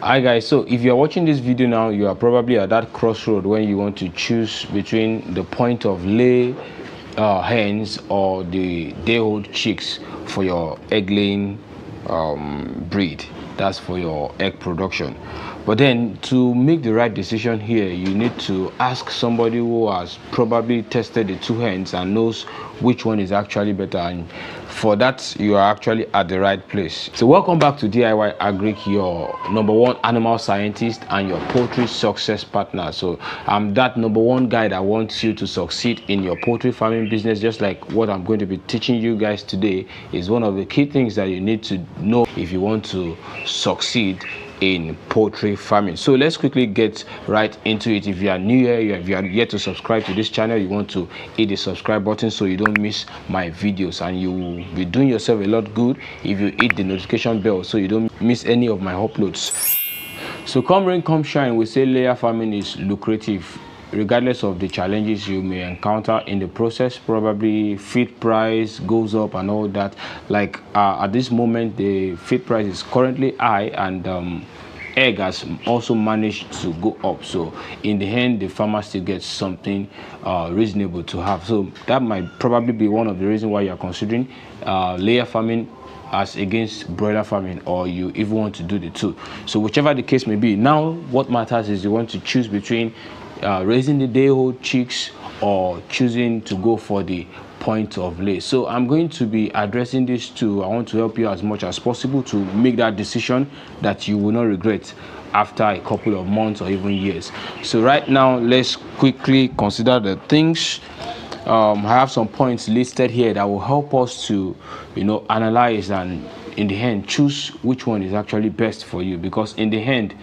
Hi guys, so if you're watching this video now, you are probably at that crossroad when you want to choose between the point of lay hens or the day-old chicks for your egg laying breed. That's for your egg production. But then to make the right decision here, you need to ask somebody who has probably tested the two hens and knows which one is actually better, and for that you are actually at the right place. So welcome back to DIY Agric, your #1 animal scientist and your poultry success partner. So I'm that #1 guy that wants you to succeed in your poultry farming business. Just like what I'm going to be teaching you guys today is one of the key things that you need to know if you want to succeed in poultry farming. So let's quickly get right into it. If you are new here, if you are yet to subscribe to this channel, you want to hit the subscribe button so you don't miss my videos, and you will be doing yourself a lot good if you hit the notification bell so you don't miss any of my uploads. So come rain come shine, we say layer farming is lucrative regardless of the challenges you may encounter in the process. Probably feed price goes up and all that. Like at this moment the feed price is currently high, and egg has also managed to go up, so in the end the farmer still gets something reasonable to have. So that might probably be one of the reasons why you are considering layer farming as against broiler farming, or you even want to do the two. So whichever the case may be, now what matters is you want to choose between raising the day-old chicks or choosing to go for the point of lay. So I'm going to be addressing these two. I want to help you as much as possible to make that decision that you will not regret after a couple of months or even years. So right now, let's quickly consider the things. I have some points listed here that will help us to, analyze and in the end choose which one is actually best for you, because in the end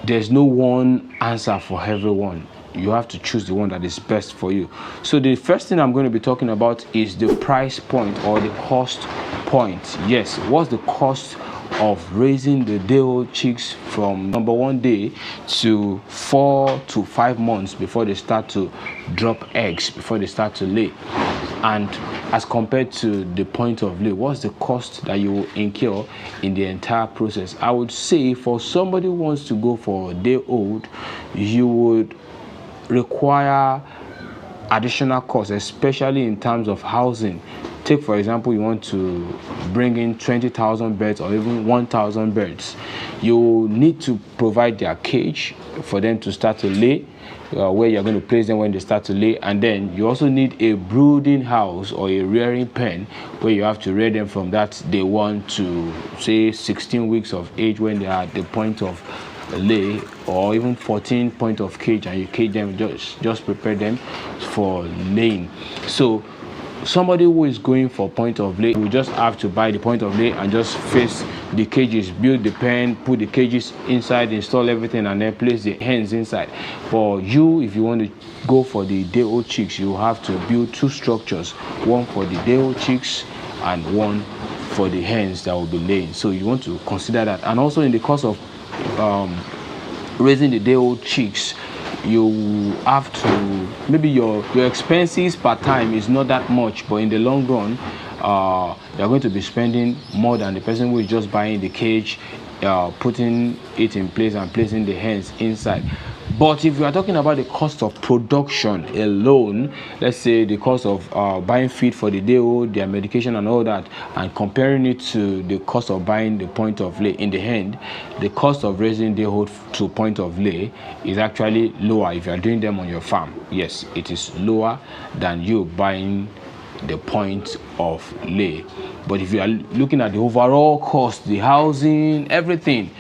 there's no one answer for everyone. You have to choose the one that is best for you. So the first thing I'm going to be talking about is the price point or the cost point. Yes, what's the cost of raising the day-old chicks from #1 day to 4 to 5 months before they start to drop eggs, before they start to lay, and as compared to the point of lay, what's the cost that you will incur in the entire process? I would say for somebody who wants to go for day-old, you would require additional costs, especially in terms of housing. Take for example, you want to bring in 20,000 birds or even 1,000 birds. You need to provide their cage for them to start to lay, where you're going to place them when they start to lay, and then you also need a brooding house or a rearing pen where you have to rear them from that day 1 to say 16 weeks of age when they are at the point of lay, or even 14 point of cage, and you cage them, just prepare them for laying. So somebody who is going for point of lay will just have to buy the point of lay and just face the cages, build the pen, put the cages inside, install everything, and then place the hens inside. For you, if you want to go for the day-old chicks, you have to build 2 structures, one for the day-old chicks and one for the hens that will be laying. So you want to consider that. And also in the course of raising the day-old chicks, you have to, maybe your expenses per time is not that much, but in the long run you're going to be spending more than the person who is just buying the cage, putting it in place and placing the hens inside. But if you are talking about the cost of production alone, let's say the cost of buying feed for the day-old, their medication and all that, and comparing it to the cost of buying the point of lay, in the end, the cost of raising day-old to point of lay is actually lower if you are doing them on your farm. Yes, it is lower than you buying the point of lay. But if you are looking at the overall cost, the housing, everything,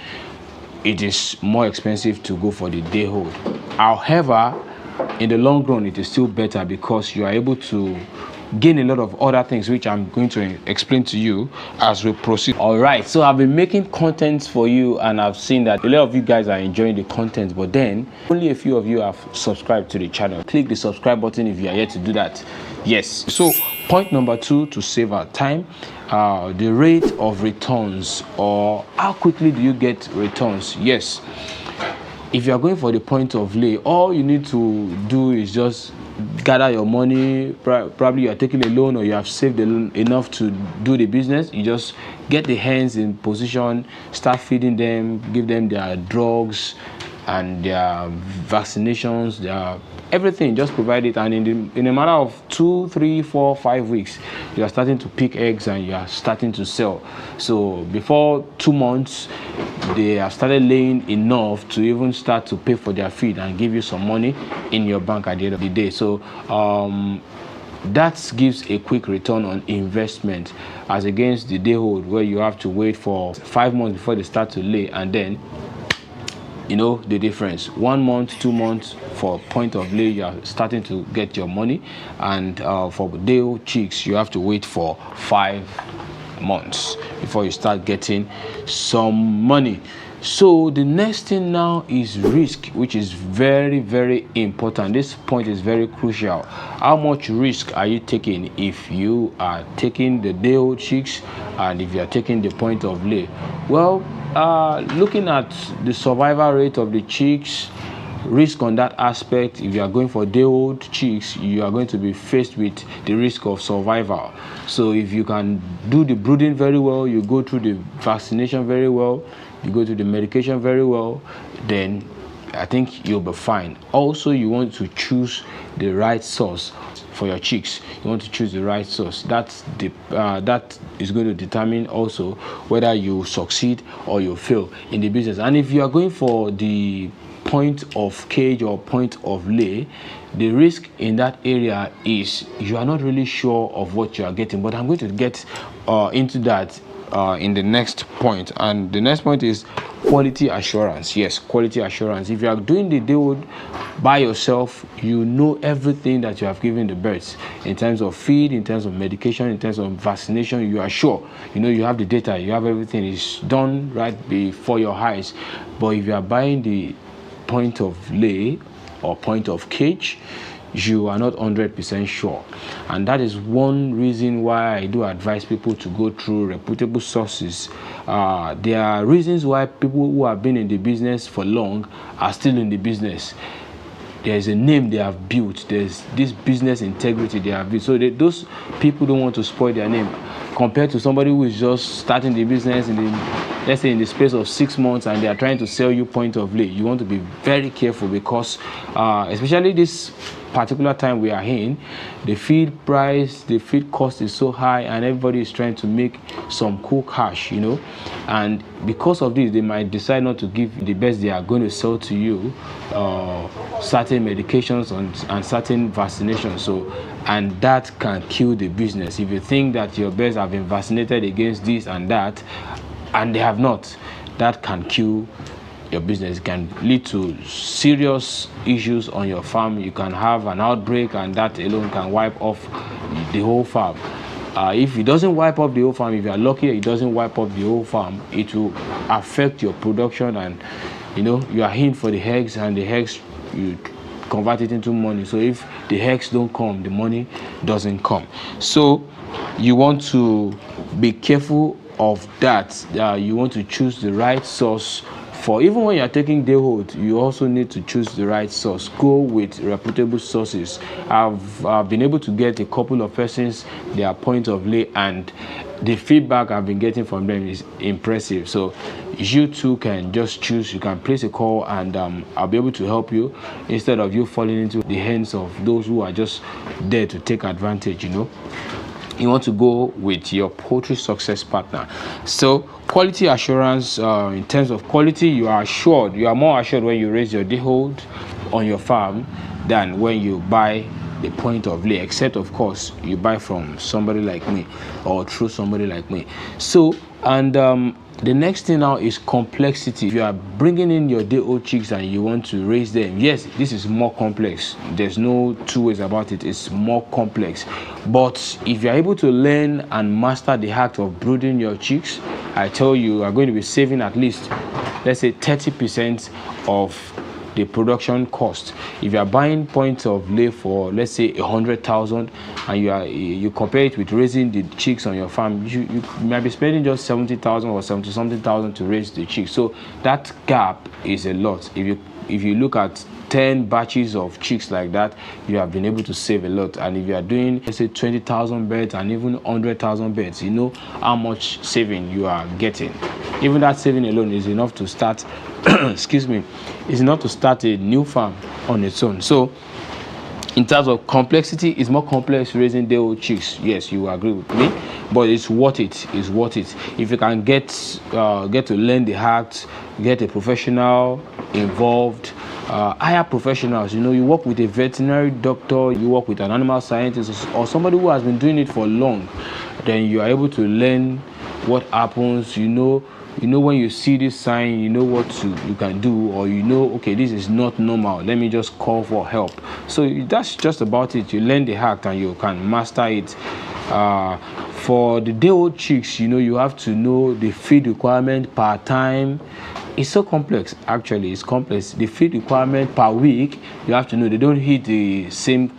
it is more expensive to go for the day-old. However, in the long run, it is still better because you are able to gain a lot of other things, which I'm going to explain to you as we proceed. All right, so I've been making content for you, and I've seen that a lot of you guys are enjoying the content, but then only a few of you have subscribed to the channel. Click the subscribe button if you are yet to do that. Yes. So point number 2, to save our time, the rate of returns, or how quickly do you get returns? Yes, if you are going for the point of lay, all you need to do is just gather your money. Probably you are taking a loan, or you have saved enough to do the business. You just get the hens in position, start feeding them, give them their drugs and their vaccinations, their everything. Just provide it, and in a matter of 2, 3, 4, 5 weeks, you are starting to pick eggs and you are starting to sell. So before 2 months, they have started laying enough to even start to pay for their feed and give you some money in your bank at the end of the day. So that gives a quick return on investment, as against the day old, where you have to wait for 5 months before they start to lay, and then you know the difference. 1 month, 2 months for point of lay, you are starting to get your money, and for day old chicks, you have to wait for 5 months before you start getting some money. So the next thing now is risk, which is very, very important. This point is very crucial. How much risk are you taking if you are taking the day old chicks and if you are taking the point of lay? Well, looking at the survival rate of the chicks, risk on that aspect, if you are going for day old chicks, you are going to be faced with the risk of survival. So if you can do the brooding very well, you go through the vaccination very well, you go through the medication very well, then I think you'll be fine. Also, you want to choose the right source for your chicks. You want to choose the right source. That is going to determine also whether you succeed or you fail in the business. And if you are going for the point of cage or point of lay, the risk in that area is you are not really sure of what you are getting. But I'm going to get into that in the next point. And the next point is quality assurance. Yes, quality assurance. If you are doing the deal by yourself, you know everything that you have given the birds in terms of feed, in terms of medication, in terms of vaccination. You are sure, you know, you have the data, you have everything is done right before your eyes. But if you are buying the point of lay or point of cage, you are not 100% sure. And that is one reason why I do advise people to go through reputable sources. There are reasons why people who have been in the business for long are still in the business. There's a name they have built. There's this business integrity they have built. So those people don't want to spoil their name, compared to somebody who is just starting the business in the, let's say, in the space of 6 months, and they are trying to sell you point of lay. You want to be very careful, because especially this particular time we are in, the feed price, the feed cost is so high, and everybody is trying to make some cool cash, you know. And because of this, they might decide not to give the best they are going to sell to you, certain medications and certain vaccinations. So, and that can kill the business. If you think that your birds have been vaccinated against this and that, and they have not, that can kill your business. It can lead to serious issues on your farm. You can have an outbreak, and that alone can wipe off the whole farm. If it doesn't wipe up the whole farm, if you are lucky it doesn't wipe up the whole farm, it will affect your production, and you know, you are in for the eggs, and the eggs you convert it into money. So if the eggs don't come, the money doesn't come. So you want to be careful of that. You want to choose the right source. For even when you are taking day hold, you also need to choose the right source. Go with reputable sources. I've been able to get a couple of persons their point of lay, and the feedback I've been getting from them is impressive. So you too can just choose. You can place a call, and I'll be able to help you, instead of you falling into the hands of those who are just there to take advantage, you know. You want to go with your poultry success partner. So quality assurance, in terms of quality, you are assured. You are more assured when you raise your day hold on your farm than when you buy the point of lay, except of course you buy from somebody like me or through somebody like me. So, and the next thing now is complexity. If you are bringing in your day old chicks and you want to raise them, yes, this is more complex. There's no two ways about it. It's more complex. But if you're able to learn and master the act of brooding your chicks, I tell you, are going to be saving at least, let's say, 30% of the production cost. If you are buying points of lay for, let's say, 100,000, and you compare it with raising the chicks on your farm, you might be spending just 70,000 or 70 something thousand to raise the chicks. So that gap is a lot. If you if you look at 10 batches of chicks like that, you have been able to save a lot. And if you are doing, let's say, 20,000 beds and even 100,000 beds, you know how much saving you are getting. Even that saving alone is enough to start excuse me, is enough to start a new farm on its own. So in terms of complexity, it's more complex raising day-old chicks. Yes, you agree with me, but it's worth it. It's worth it if you can get to learn the hacks, get a professional involved, hire professionals. You know, you work with a veterinary doctor, you work with an animal scientist, or somebody who has been doing it for long. Then you are able to learn what happens. You know when you see this sign, you know what you can do, or you know, okay, this is not normal, let me just call for help. So that's just about it. You learn the hack and you can master it. For the day-old chicks, you know, you have to know the feed requirement per time. It's so complex. Actually, it's complex. The feed requirement per week, you have to know. They don't eat the same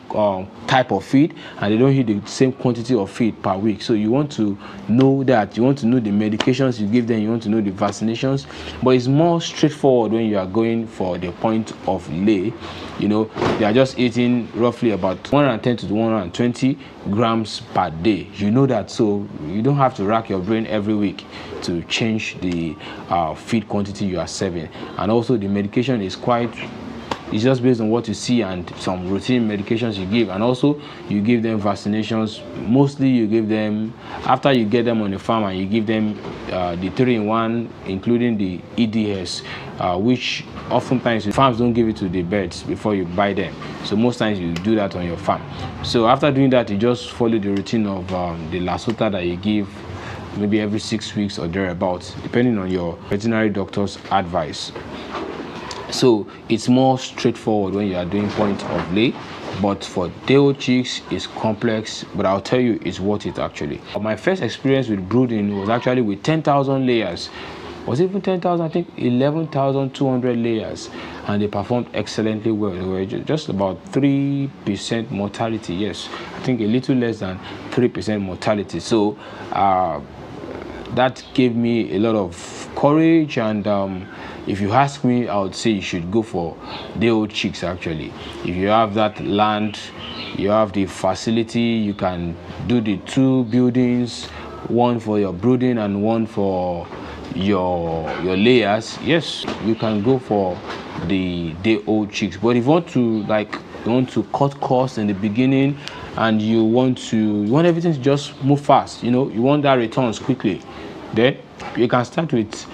type of feed, and they don't eat the same quantity of feed per week. So you want to know that. You want to know the medications you give them. You want to know the vaccinations. But it's more straightforward when you are going for the point of lay. You know, they are just eating roughly about 110 to 120 grams per day. You know that, so you don't have to rack your brain every week to change the feed quantity you are serving. And also the medication is it's just based on what you see and some routine medications you give. And also you give them vaccinations. Mostly you give them after you get them on the farm, and you give them the 3-in-1, including the EDS, which oftentimes farms don't give it to the birds before you buy them. So most times you do that on your farm. So after doing that, you just follow the routine of the Lasota that you give maybe every 6 weeks or thereabouts, depending on your veterinary doctor's advice. So it's more straightforward when you are doing point of lay, but for day-old chicks it's complex, but I'll tell you it's worth it actually. My first experience with brooding was actually with 10,000 layers. Was it even 10,000? I think 11,200 layers, and they performed excellently well. They were just about 3% mortality. Yes, I think a little less than 3% mortality. So that gave me a lot of courage, and if you ask me, I would say you should go for day-old chicks actually. If you have that land, you have the facility, you can do the 2 buildings, one for your brooding and one for your layers. Yes, you can go for the day-old chicks. But if you want to cut costs in the beginning, and you want everything to just move fast, you know, you want that returns quickly, then you can start with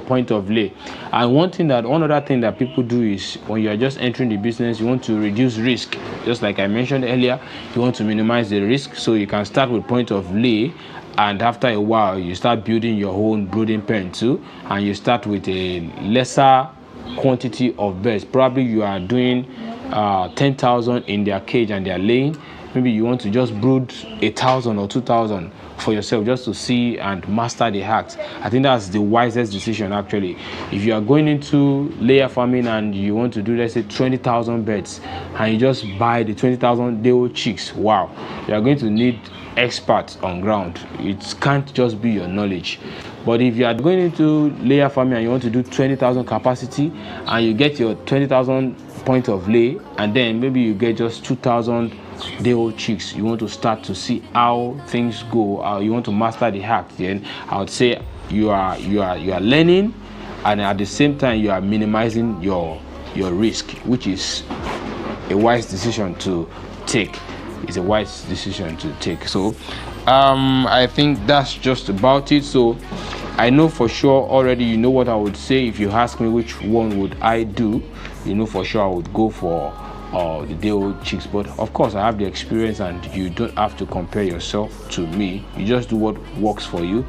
point of lay. And one other thing that people do is, when you are just entering the business, you want to reduce risk. Just like I mentioned earlier, you want to minimize the risk. So you can start with point of lay, and after a while you start building your own brooding pen too, and you start with a lesser quantity of birds. Probably you are doing 10,000 in their cage and they are laying. Maybe you want to just brood 1,000 or 2,000 for yourself, just to see and master the hacks. I think that's the wisest decision actually. If you are going into layer farming and you want to do, let's say, 20,000 birds, and you just buy the 20,000 day-old chicks, wow, you are going to need experts on ground. It can't just be your knowledge. But if you are going into layer farming and you want to do 20,000 capacity, and you get your 20,000 point of lay, and then maybe you get just 2,000 day-old chicks, you want to start to see how things go, you want to master the hack, then I would say you are learning, and at the same time you are minimizing your risk, which is a wise decision to take. It's a wise decision to take. So I think that's just about it. So I know for sure already, you know what I would say. If you ask me which one would I do, you know for sure I would go for the day-old chicks. But of course I have the experience, and you don't have to compare yourself to me. You just do what works for you.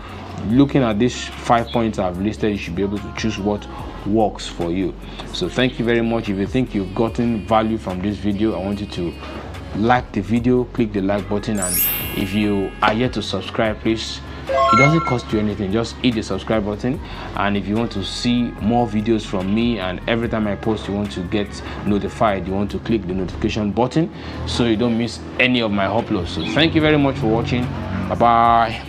Looking at these 5 points I've listed, you should be able to choose what works for you. So thank you very much. If you think you've gotten value from this video, I want you to like the video, click the like button, and if you are yet to subscribe, please, it doesn't cost you anything, just hit the subscribe button. And if you want to see more videos from me, and every time I post you want to get notified, you want to click the notification button so you don't miss any of my uploads. So thank you very much for watching. Bye bye.